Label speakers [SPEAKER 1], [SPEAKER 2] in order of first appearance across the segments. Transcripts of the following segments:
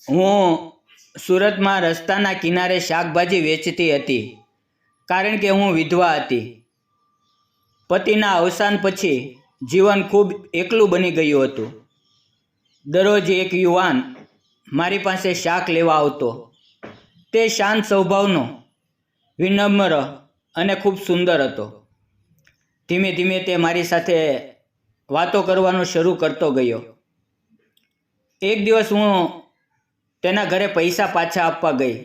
[SPEAKER 1] હું સુરતમાં રસ્તાના કિનારે શાકભાજી વેચતી હતી, કારણ કે હું વિધવા હતી. પતિના અવસાન પછી જીવન ખૂબ એકલું બની ગયું હતું. દરરોજ એક યુવાન મારી પાસે શાક લેવા આવતો. તે શાંત સ્વભાવનો, વિનમ્ર અને ખૂબ સુંદર હતો. ધીમે ધીમે તે મારી સાથે વાતો કરવાનું શરૂ કરતો ગયો. એક દિવસ હું તેના ઘરે પૈસા પાછા આપવા ગઈ.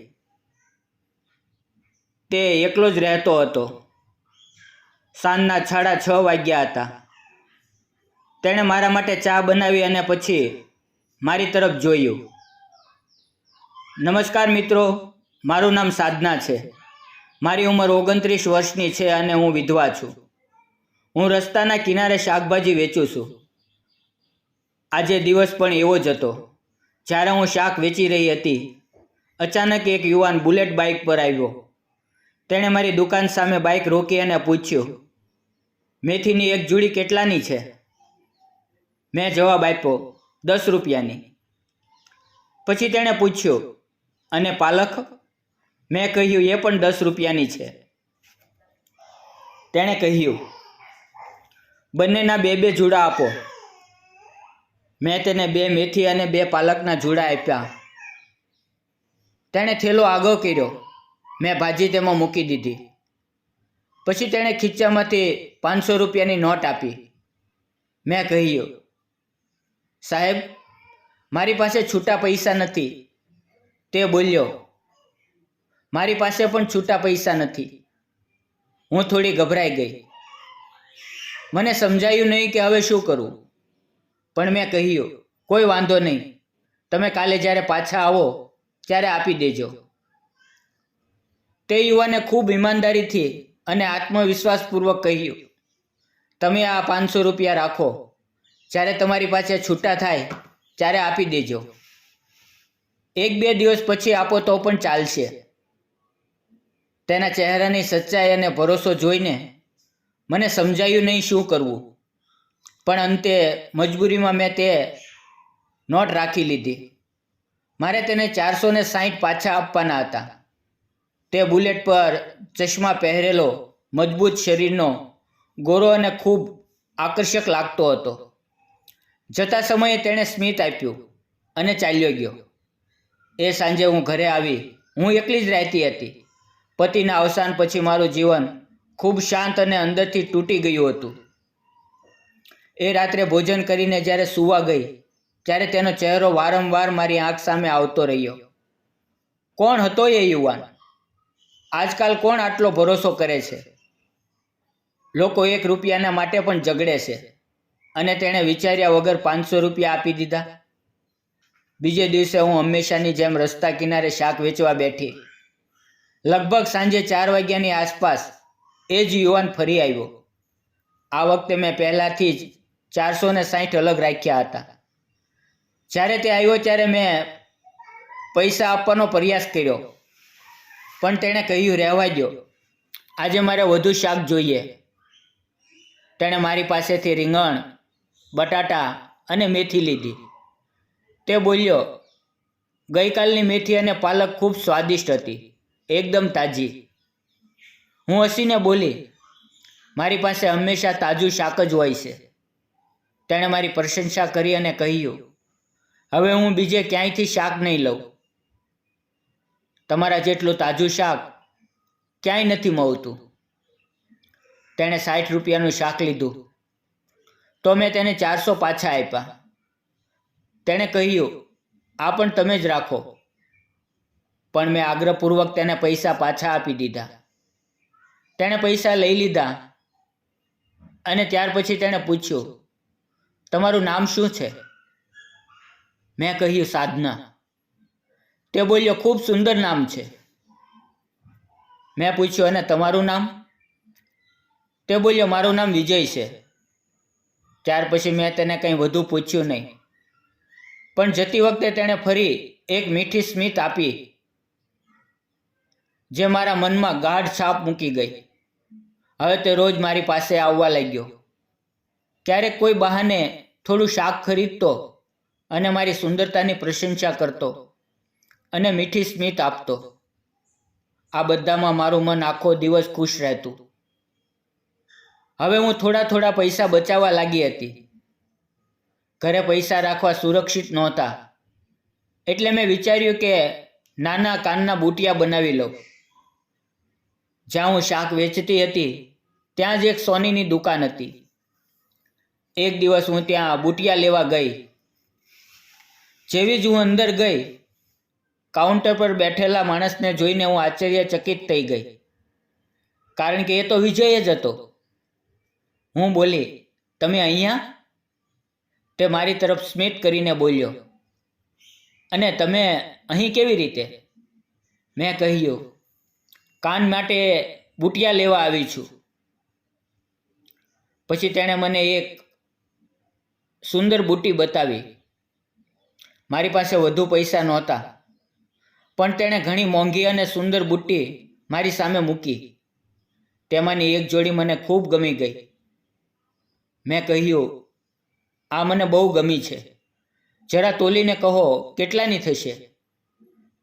[SPEAKER 1] તે એકલો જ રહેતો હતો. સાંજના 6:30 વાગ્યા હતા. તેણે મારા માટે ચા બનાવી અને પછી મારી તરફ જોયું. નમસ્કાર મિત્રો, મારું નામ સાધના છે. મારી ઉંમર 29 વર્ષની છે અને હું વિધવા છું. હું રસ્તાના કિનારે શાકભાજી વેચું છું. આજે દિવસ પણ એવો જ હતો. જ્યારે હું શાક વેચી રહી હતી, અચાનક એક યુવાન બુલેટ બાઇક પર આવ્યો. તેણે મારી દુકાન સામે બાઇક રોકી અને પૂછ્યું, મેથીની એક જોડી કેટલાની છે? મેં જવાબ આપ્યો, 10 રૂપિયાની. પછી તેણે પૂછ્યું, અને પાલક? મેં કહ્યું, એ પણ 10 રૂપિયાની છે. તેણે કહ્યું, બંનેના 2 જુડા આપો. મેં તેને 2 મેથી અને 2 પાલકના જુડા આપ્યા. તેણે થેલો આગળ કર્યો. મેં ભાજી તેમાં મૂકી દીધી. પછી તેણે ખીચામાંથી 500 રૂપિયાની નોટ આપી. મેં કહ્યું, સાહેબ, મારી પાસે છૂટા પૈસા નથી. તે બોલ્યો, મારી પાસે પણ છૂટા પૈસા નથી. હું થોડી ગભરાઈ ગઈ. મને સમજાયું નહીં કે હવે શું કરવું. પણ મેં કહ્યું, કોઈ વાંધો નહીં, તમે કાલે જ્યારે પાછા આવો ત્યારે આપી દેજો. તે યુવાને ખૂબ ઈમાનદારીથી અને આત્મવિશ્વાસપૂર્વક કહ્યું, તમે આ 500 રૂપિયા રાખો. જ્યારે તમારી પાસે છૂટા થાય ત્યારે આપી દેજો. 1-2 દિવસ પછી આપો તો પણ ચાલશે. તેના ચહેરાની સચ્ચાઈ અને ભરોસો જોઈને મને સમજાયું નહીં શું કરવું. પણ અંતે મજબૂરીમાં મેં તે નોટ રાખી લીધી. મારે તેને 460 પાછા આપવાના હતા. તે બુલેટ પર ચશ્મા પહેરેલો, મજબૂત શરીરનો, ગોરો અને ખૂબ આકર્ષક લાગતો હતો. જતા સમયે તેણે સ્મિત આપ્યું અને ચાલ્યો ગયો. એ સાંજે હું ઘરે આવી. હું એકલી જ રહેતી હતી. પતિના અવસાન પછી મારું જીવન ખૂબ શાંત અને અંદરથી તૂટી ગયું હતું. એ રાત્રે ભોજન કરીને જ્યારે સૂવા ગઈ ત્યારે તેનો ચહેરો વારંવાર મારી આંખ સામે આવતો રહ્યો. કોણ હતો એ યુવાન? આજકાલ કોણ આટલો ભરોસો કરે છે? લોકો 1 રૂપિયાના માટે પણ ઝઘડે છે. અને તેણે વિચાર્યા વગર 500 રૂપિયા આપી દીધા. બીજે દિવસે હું હંમેશાની જેમ રસ્તા કિનારે શાક વેચવા બેઠી. લગભગ સાંજે 4 વાગ્યાની આસપાસ એ જ યુવાન ફરી આવ્યો. આ વખતે મેં પહેલાંથી જ 460 અલગ રાખ્યા હતા. જ્યારે તે આવ્યો ત્યારે મેં પૈસા આપવાનો પ્રયાસ કર્યો, પણ તેણે કહ્યું, રહેવા દો, આજે મારે વધુ શાક જોઈએ. તેણે મારી પાસેથી રીંગણ, બટાટા અને મેથી લીધી. તે બોલ્યો, ગઈકાલની મેથી અને પાલક ખૂબ સ્વાદિષ્ટ હતી, એકદમ તાજી. હું હસીને બોલી, મારી પાસે હંમેશા તાજું શાક જ હોય છે. તેણે મારી પ્રશંસા કરી અને કહ્યું, હવે હું બીજે ક્યાંયથી શાક નહીં લઉં. તમારા જેટલું તાજું શાક ક્યાંય નથી મળતું. તેણે 60 રૂપિયાનું શાક લીધું તો મેં તેને 400 પાછા આપ્યા. તેણે કહ્યું, આ પણ તમે જ રાખો. પણ મેં આગ્રહપૂર્વક તેને પૈસા પાછા આપી દીધા. તેણે પૈસા લઈ લીધા અને ત્યાર પછી તેણે પૂછ્યું, તમારું નામ શું છે? મેં કહ્યું, સાધના. તે બોલ્યો, ખૂબ સુંદર નામ છે. મેં પૂછ્યું, અને તમારું નામ? તે બોલ્યો, મારું નામ વિજય છે. ત્યાર પછી મેં તેને કંઈ વધુ પૂછ્યું નહીં. પણ જતી વખતે તેણે ફરી એક મીઠી સ્મિત આપી, જે મારા મનમાં ગાઢ છાપ મૂકી ગઈ. હવે તે રોજ મારી પાસે આવવા લાગ્યો. ક્યારેક કોઈ બહાને થોડું શાક ખરીદતો અને મારી સુંદરતાની પ્રશંસા કરતો. અને મીઠી સ્મિત આપતો. આ બધામાં મારું મન આખો દિવસ ખુશ રહેતું. હવે હું થોડા થોડા પૈસા બચાવવા લાગી હતી. ઘરે પૈસા રાખવા સુરક્ષિત નહોતા, એટલે મેં વિચાર્યું કે નાના કાનના બુટિયા બનાવી લઉં. જ્યાં હું શાક વેચતી હતી ત્યાં જ એક સોનીની દુકાન હતી. એક દિવસ હું ત્યાં બુટિયા લેવા ગઈ. જેવી જ હું અંદર ગઈ, કાઉન્ટર પર બેઠેલા માણસને જોઈને હું આશ્ચર્યચકિત થઈ ગઈ, કારણ કે એ તો વિજય જ હતો. હું બોલી, તમે અહીંયા? તે મારી તરફ સ્મિત કરીને બોલ્યો, અને તમે અહીં કેવી રીતે? મેં કહ્યું, કાન માટે બુટિયા લેવા આવી છું. પછી તેણે મને એક સુંદર બુટ્ટી બતાવી. મારી પાસે વધુ પૈસા નહોતા, પણ તેણે ઘણી મોંઘી અને સુંદર બુટ્ટી મારી સામે મૂકી. તેમાંની એક જોડી મને ખૂબ ગમી ગઈ. મેં કહ્યું, આ મને બહુ ગમી છે. જરા તોલીને કહો કેટલાની થશે?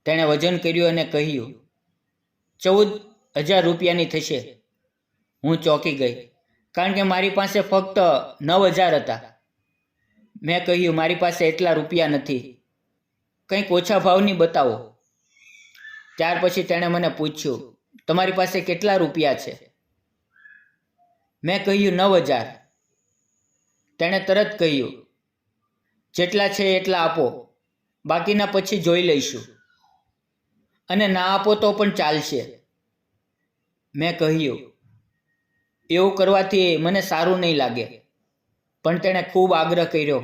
[SPEAKER 1] તેણે વજન કર્યું અને કહ્યું, 14,000 રૂપિયાની થશે. હું ચોંકી ગઈ, કારણ કે મારી પાસે ફક્ત 9,000 હતા. મેં કહ્યું, મારી પાસે એટલા રૂપિયા નથી, કંઈક ઓછા ભાવની બતાવો. ત્યાર પછી તેણે મને પૂછ્યું, તમારી પાસે કેટલા રૂપિયા છે? મેં કહ્યું, 9,000. તેણે તરત કહ્યું, જેટલા છે એટલા આપો, બાકીના પછી જોઈ લઈશું, અને ના આપો તો પણ ચાલશે. મેં કહ્યું, એવું કરવાથી મને સારું નહીં લાગે. પણ તેણે ખૂબ આગ્રહ કર્યો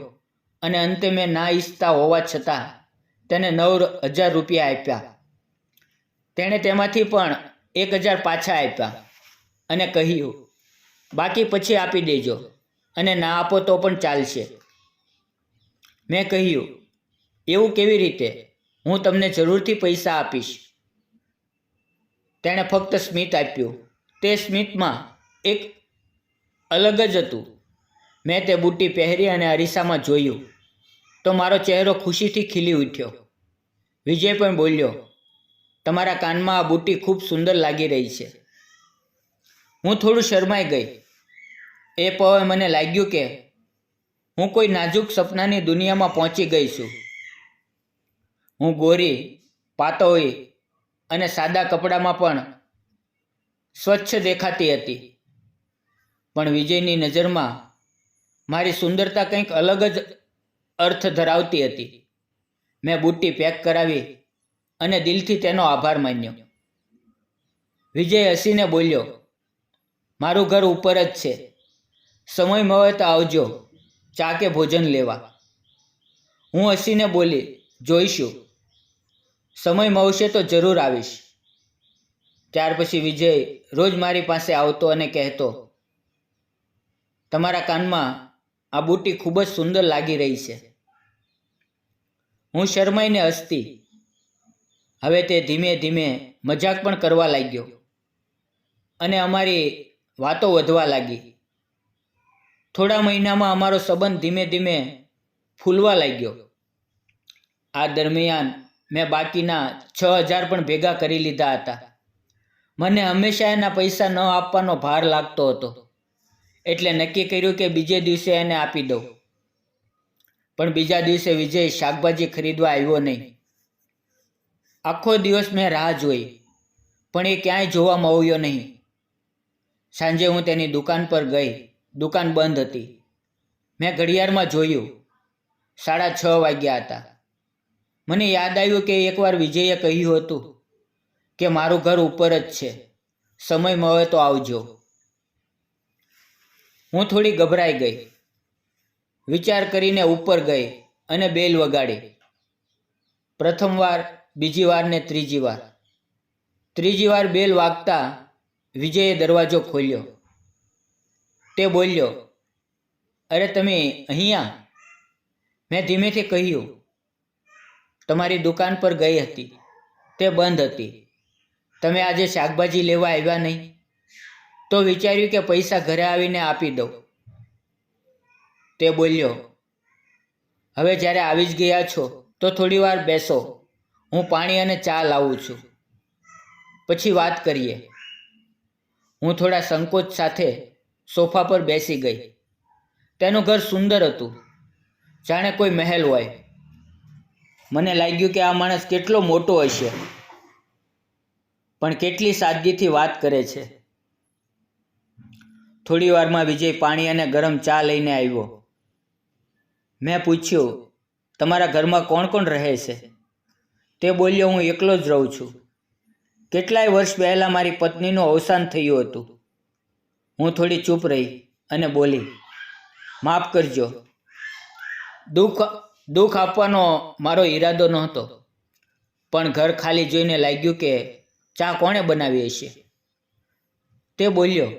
[SPEAKER 1] અને અંતે મેં ના ઈચ્છતા હોવા છતાં તેને 9,000 રૂપિયા આપ્યા. તેણે તેમાંથી પણ 1,000 પાછા આપ્યા અને કહ્યું, બાકી પછી આપી દેજો, અને ના આપો તો પણ ચાલશે. મેં કહ્યું, એવું કેવી રીતે? હું તમને જરૂરથી પૈસા આપીશ. તેણે ફક્ત સ્મિત આપ્યું. તે સ્મિતમાં એક અલગ જ હતું. મેં તે બુટ્ટી પહેરી અને અરીસામાં જોયું તો મારો ચહેરો ખુશીથી ખીલી ઉઠ્યો. વિજય પણ બોલ્યો, તમારા કાનમાં આ બુટ્ટી ખૂબ સુંદર લાગી રહી છે. હું થોડું શરમાઈ ગઈ. એ પળે મને લાગ્યું કે હું કોઈ નાજુક સપનાની દુનિયામાં પહોંચી ગઈ છું. હું ગોરી, પાતળી અને સાદા કપડામાં પણ સ્વચ્છ દેખાતી હતી. પણ વિજયની નજરમાં મારી સુંદરતા કંઈક અલગ જ અર્થ ધરાવતી હતી. મેં બુટ્ટી પેક કરાવી અને દિલથી તેનો આભાર માન્યો. વિજય હસીને બોલ્યો, મારું ઘર ઉપર જ છે. સમય મળે તો આવજો ચા કે ભોજન લેવા. હું હસીને બોલી, જોઈશું. સમય મળશે તો જરૂર આવીશ. ત્યાર પછી વિજય રોજ મારી પાસે આવતો અને કહેતો, તમારા કાનમાં આ બુટ્ટી ખૂબ જ સુંદર લાગી રહી છે. હું શરમાઈને હસતી. હવે તે ધીમે ધીમે મજાક પણ કરવા લાગ્યો અને અમારી વાતો વધવા લાગી. થોડા મહિનામાં અમારો સંબંધ ધીમે ધીમે ફૂલવા લાગ્યો. આ દરમિયાન મેં બાકીના 6,000 પણ ભેગા કરી લીધા હતા. મને હંમેશા એના પૈસા ન આપવાનો ભાર લાગતો હતો, એટલે નક્કી કર્યું કે બીજે દિવસે એને આપી દઉં. પણ બીજા દિવસે વિજય શાકભાજી ખરીદવા આવ્યો નહીં. આખો દિવસ મેં રાહ જોઈ, પણ એ ક્યાંય જોવા મળ્યો નહીં. સાંજે હું તેની દુકાન પર ગઈ. દુકાન બંધ હતી. મેં ઘડિયાળમાં જોયું, 6:30 વાગ્યા હતા. મને યાદ આવ્યું કે એકવાર વિજયે કહ્યું હતું કે મારું ઘર ઉપર જ છે, સમય મળે તો આવજો. હું થોડી ગભરાઈ ગઈ. વિચાર કરીને ઉપર ગઈ અને બેલ વગાડી. પ્રથમ વાર, બીજી વાર ને ત્રીજી વાર. ત્રીજી વાર બેલ વાગતા વિજયે દરવાજો ખોલ્યો. તે બોલ્યો, અરે તમે અહીંયા? મેં ધીમેથી કહ્યું, તમારી દુકાન પર ગઈ હતી, તે બંધ હતી. તમે આજે શાકભાજી લેવા આવ્યા નહીં, તો વિચાર્યું કે પૈસા ઘરે આવીને આપી દઉં. તે બોલ્યો, હવે જ્યારે આવી જ ગયા છો તો થોડી વાર બેસો, હું પાણી અને ચા લાવું છું, પછી વાત કરીએ. હું થોડા સંકોચ સાથે સોફા પર બેસી ગઈ. તેનું ઘર સુંદર હતું, જાણે કોઈ મહેલ હોય. મને લાગ્યું કે આ માણસ કેટલો મોટો હશે, પણ કેટલી સાદગીથી વાત કરે છે. થોડી વારમાં વિજય પાણી અને ગરમ ચા લઈને આવ્યો. મેં પૂછ્યું, તમારા ઘરમાં કોણ કોણ રહે છે? તે બોલ્યો, હું એકલો જ રહું છું. કેટલાય વર્ષ પહેલાં મારી પત્નીનું અવસાન થયું હતું. હું થોડી ચૂપ રહી અને બોલી, માફ કરજો. દુઃખ આપવાનો મારો ઈરાદો નહોતો, પણ ઘર ખાલી જોઈને લાગ્યું કે ચા કોણે બનાવી હશે. તે બોલ્યો,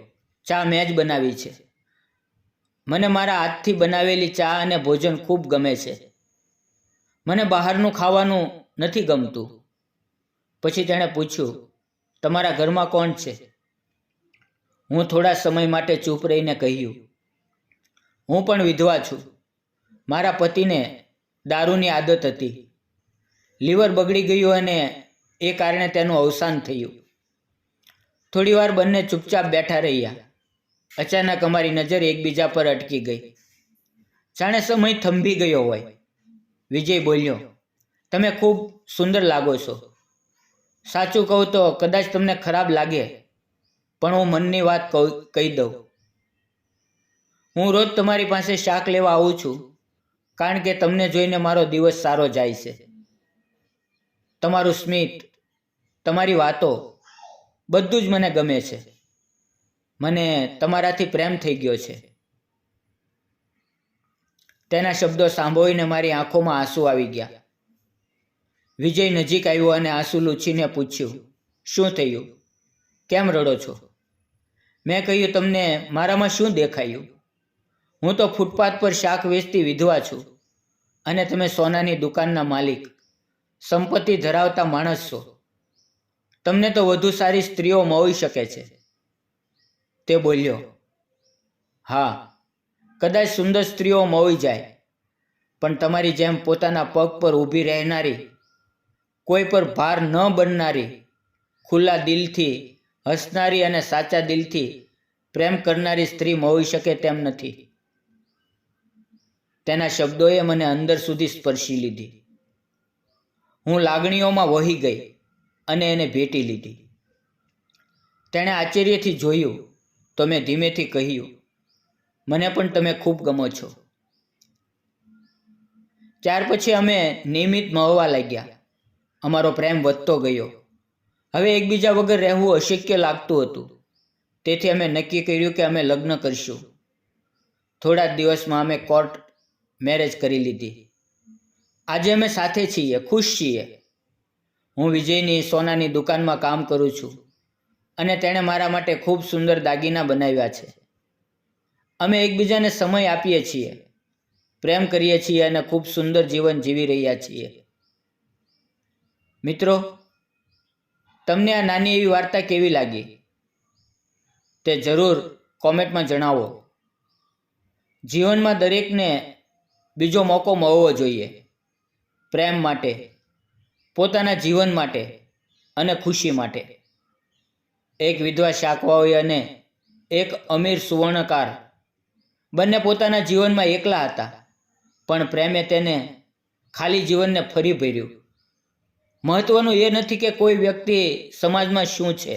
[SPEAKER 1] ચા મેં જ બનાવી છે. મને મારા હાથથી બનાવેલી ચા અને ભોજન ખૂબ ગમે છે. મને બહારનું ખાવાનું નથી ગમતું. પછી તેણે પૂછ્યું, તમારા ઘરમાં કોણ છે? હું થોડા સમય માટે ચૂપ રહીને કહ્યું, હું પણ વિધવા છું. મારા પતિને દારૂની આદત હતી. લીવર બગડી ગયું અને એ કારણે તેનું અવસાન થયું. થોડી વાર બંને ચૂપચાપ બેઠા રહ્યા. અચાનક અમારી નજર એકબીજા પર અટકી ગઈ, જાણે સમય થંભી ગયો હોય. વિજય બોલ્યો, તમે ખૂબ સુંદર લાગો છો. સાચું કહું તો કદાચ તમને ખરાબ લાગે, પણ હું મનની વાત કહી દઉં. હું રોજ તમારી પાસે શાક લેવા આવું છું, કારણ કે તમને જોઈને મારો દિવસ સારો જાય છે. તમારું સ્મિત, તમારી વાતો, બધું જ મને ગમે છે. મને તમારાથી પ્રેમ થઈ ગયો છે. તેના શબ્દો સાંભળીને મારી આંખોમાં આંસુ આવી ગયા. વિજય નજીક આવ્યો અને આંસુ લૂછીને પૂછ્યું, શું થયું? કેમ રડો છો? મેં કહ્યું, તમને મારામાં શું દેખાયું? હું તો ફૂટપાથ પર શાક વેચતી વિધવા છું, અને તમે સોનાની દુકાનના માલિક, સંપત્તિ ધરાવતા માણસ છો. તમને તો વધુ સારી સ્ત્રીઓ મળી શકે છે. તે બોલ્યો, હા, કદાચ સુંદર સ્ત્રીઓ મળી જાય, પણ તમારી જેમ પોતાના પગ પર ઊભી રહેનારી, કોઈ પર ભાર ન બનનારી, ખુલ્લા દિલથી હસનારી અને સાચા દિલથી પ્રેમ કરનારી સ્ત્રી મળી શકે તેમ નથી. તેના શબ્દોએ મને અંદર સુધી સ્પર્શી લીધી. હું લાગણીઓમાં વહી ગઈ અને એને ભેટી લીધી. તેણે આશ્ચર્યથી જોયું તો મેં ધીમેથી કહ્યું, મને પણ તમે ખૂબ ગમો છો. ત્યાર પછી અમે નિયમિત મળવા લાગ્યા. અમારો પ્રેમ વધતો ગયો. હવે એકબીજા વગર રહેવું અશક્ય લાગતું હતું. તેથી અમે નક્કી કર્યું કે અમે લગ્ન કરીશું. થોડા જ દિવસમાં અમે કોર્ટ મેરેજ કરી લીધી. આજે અમે સાથે છીએ, ખુશ છીએ. હું વિજયની સોનાની દુકાનમાં કામ કરું છું, અને તેણે મારા માટે ખૂબ સુંદર દાગીના બનાવ્યા છે. અમે એકબીજાને સમય આપીએ છીએ, પ્રેમ કરીએ છીએ અને ખૂબ સુંદર જીવન જીવી રહ્યા છીએ. મિત્રો, તમને આ નાની એવી વાર્તા કેવી લાગી તે જરૂર કોમેન્ટમાં જણાવો. જીવનમાં દરેકને બીજો મોકો મળવો જોઈએ, પ્રેમ માટે, પોતાના જીવન માટે અને ખુશી માટે. એક વિધવા શાકવાળી અને એક અમીર સુવર્ણકાર બંને પોતાના જીવનમાં એકલા હતા, પણ પ્રેમે તેને ખાલી જીવનને ફરી ભર્યું. મહત્વનું એ નથી કે કોઈ વ્યક્તિ સમાજમાં શું છે,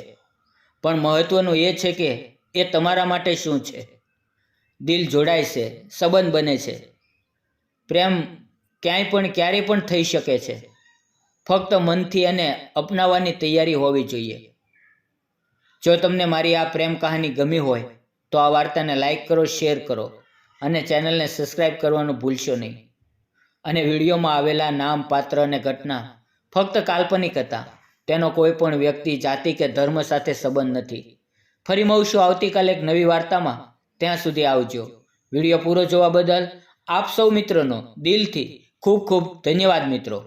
[SPEAKER 1] પણ મહત્વનું એ છે કે એ તમારા માટે શું છે. દિલ જોડાય છે, સંબંધ બને છે. પ્રેમ ક્યાંય પણ ક્યારેય પણ થઈ શકે છે, ફક્ત મનથી અને અપનાવવાની તૈયારી હોવી જોઈએ. જો તમને મારી આ પ્રેમ કહાની ગમી હોય તો આ વાર્તાને લાઈક કરો, શેર કરો અને ચેનલને સબસ્ક્રાઈબ કરવાનું ભૂલશો નહીં. અને વિડીયોમાં આવેલા નામ, પાત્ર અને ઘટના ફક્ત કાલ્પનિક હતા. તેનો કોઈ પણ વ્યક્તિ, જાતિ કે ધર્મ સાથે સંબંધ નથી. ફરી મળશું આવતીકાલે એક નવી વાર્તામાં. ત્યાં સુધી આવજો. વિડીયો પૂરો જોવા બદલ આપ સૌ મિત્રોનો દિલથી ખૂબ ખૂબ ધન્યવાદ મિત્રો.